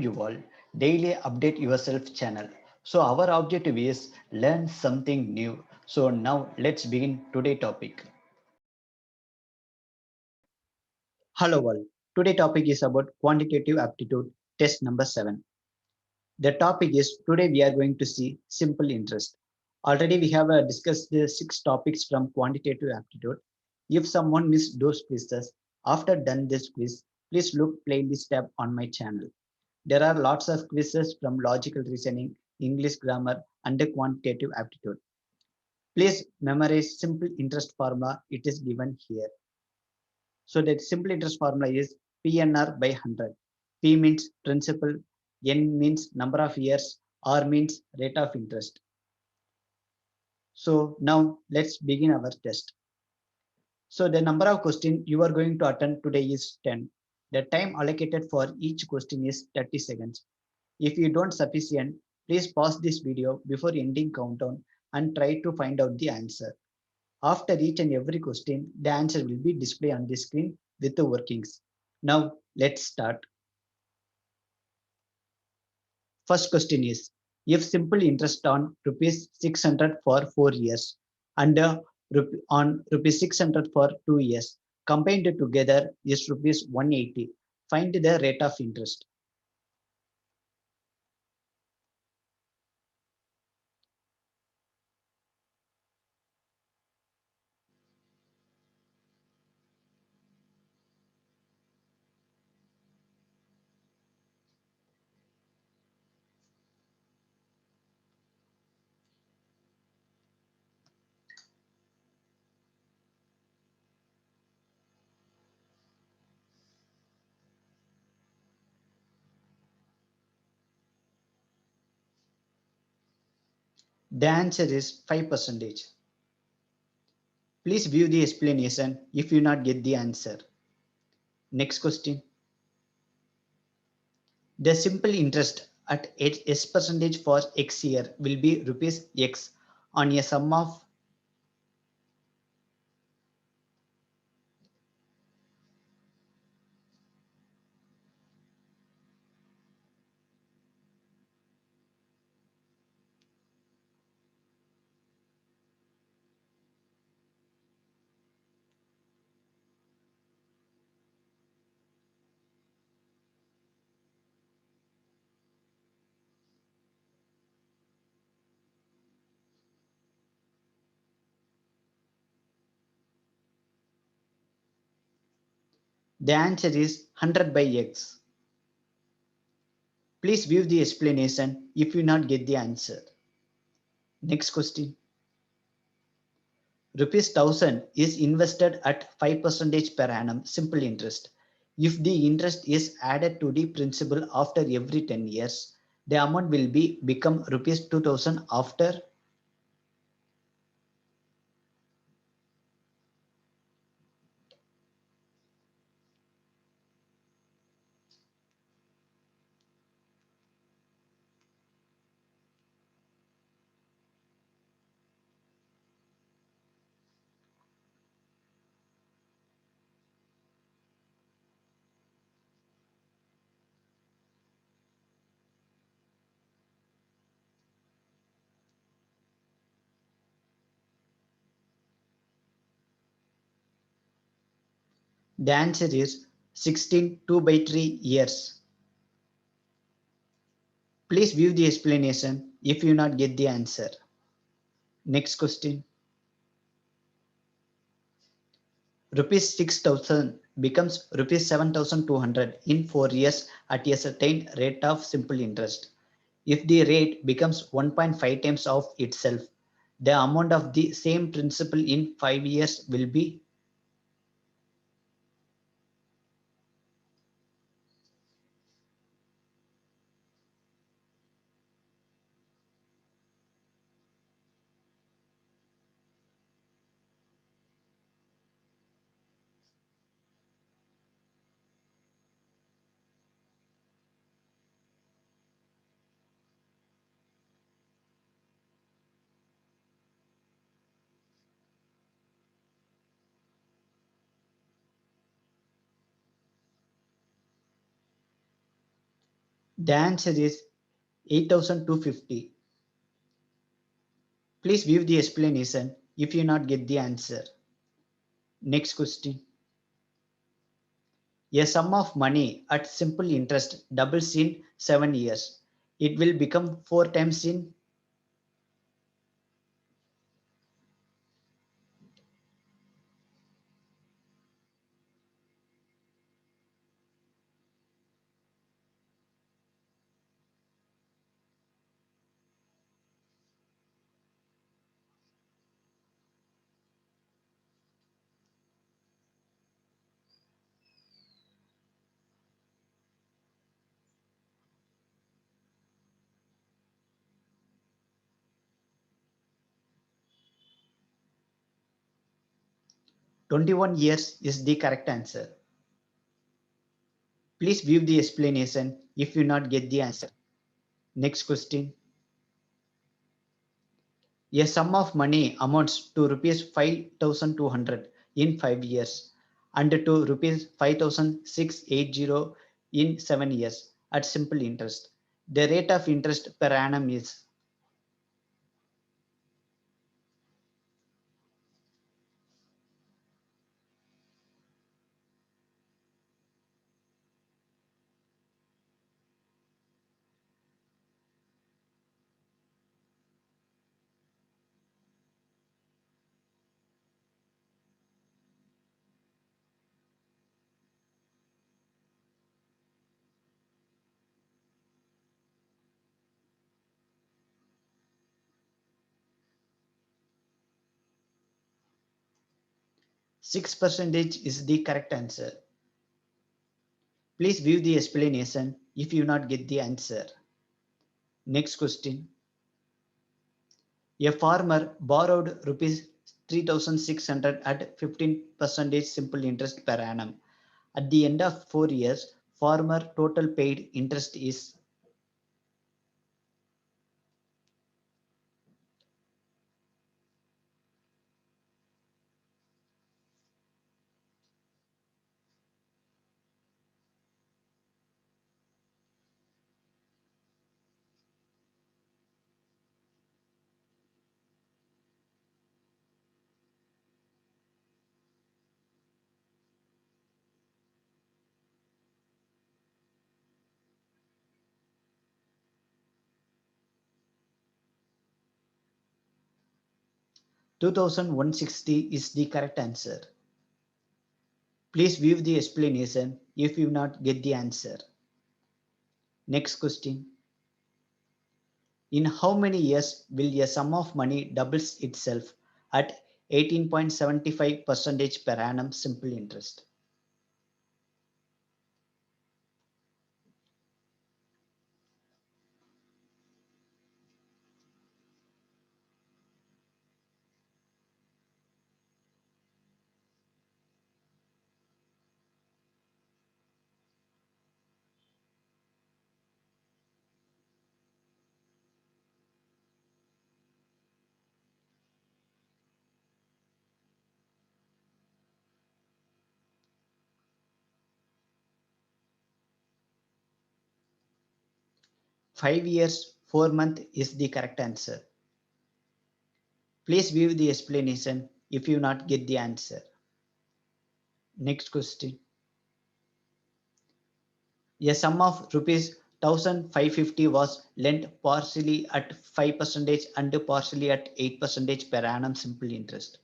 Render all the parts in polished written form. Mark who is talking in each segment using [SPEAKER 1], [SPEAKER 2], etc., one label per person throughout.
[SPEAKER 1] you all daily update yourself channel. So our objective is learn something new. So now let's begin today topic. Hello all. Today topic is about quantitative aptitude test number 7. The topic is today we are going to see simple interest. Already we have discussed the 6 topics from quantitative aptitude. If someone missed those quizzes after done this quiz, please look playlist tab on my channel. There are lots of quizzes from logical reasoning, English grammar, and the quantitative aptitude. Please memorize simple interest formula. It is given here. So the simple interest formula is PNR by 100. P means principal, N means number of years, R means rate of interest. So now let's begin our test. So the number of questions you are going to attend today is 10. The time allocated for each question is 30 seconds. If you don't sufficient, please pause this video before ending countdown and try to find out the answer. After each and every question, the answer will be displayed on the screen with the workings. Now let's start. First question is, if simple interest on rupees 600 for 4 years and on rupees 600 for 2 years, combined together is rupees 180. Find the rate of interest. The answer is 5%. Please view the explanation if you not get the answer. Next question. The simple interest at S percentage for X year will be rupees X on a sum of. The answer is 100 by X. Please view the explanation if you not get the answer. Next question. Rupees 1000 is invested at 5% per annum simple interest. If the interest is added to the principal after every 10 years, the amount will be become rupees 2000 after. The answer is 16 2 by 3 years. Please view the explanation if you not get the answer. Next question. Rupees 6000 becomes rupees 7200 in 4 years at a certain rate of simple interest. If the rate becomes 1.5 times of itself, the amount of the same principal in 5 years will be. The answer is 8,250. Please view the explanation if you not get the answer. Next question. A sum of money at simple interest doubles in 7 years. It will become 4 times in 21 years is the correct answer. Please view the explanation if you not get the answer. Next question. A sum of money amounts to rupees 5,200 in 5 years and to rupees 5,680 in 7 years at simple interest. The rate of interest per annum is 6% is the correct answer. Please view the explanation if you not get the answer. Next question. A farmer borrowed rupees 3,600 at 15% simple interest per annum. At the end of 4 years, farmer total paid interest is 2,160 is the correct answer. Please view the explanation if you not get the answer. Next question. In how many years will a sum of money doubles itself at 18.75% per annum simple interest? 5 years, 4 months is the correct answer. Please view the explanation if you not get the answer. Next question. A sum of rupees 1,550 was lent partially at 5% and partially at 8% per annum simple interest.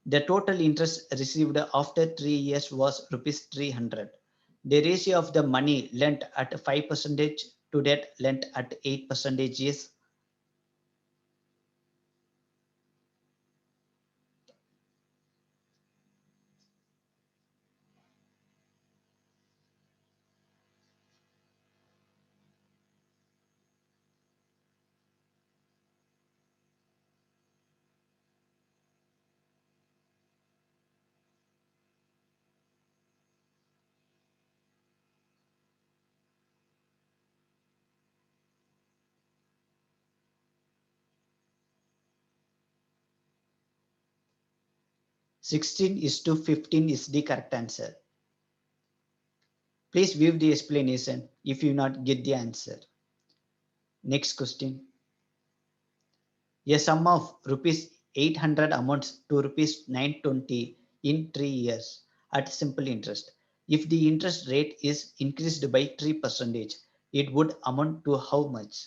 [SPEAKER 1] The total interest received after 3 years was rupees 300. The ratio of the money lent at 5% to that lent at 8% is 16 is to 15 is the correct answer. Please view the explanation if you not get the answer. Next question. A sum of rupees 800 amounts to rupees 920 in 3 years at simple interest. If the interest rate is increased by 3%, it would amount to how much?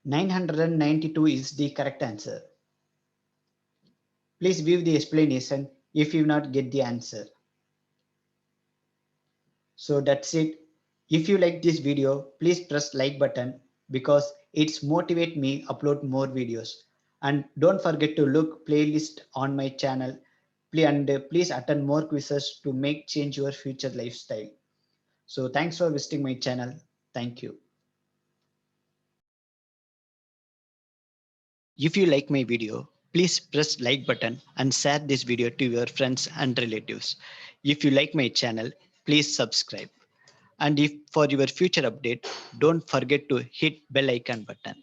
[SPEAKER 1] $992 is the correct answer. Please view the explanation if you not get the answer. So that's it. If you like this video, please press like button because it's motivate me upload more videos. And don't forget to look playlist on my channel and please attend more quizzes to make change your future lifestyle. So thanks for visiting my channel. Thank you. If you like my video, please press like button and share this video to your friends and relatives. If you like my channel, please subscribe. And if for your future update, don't forget to hit bell icon button.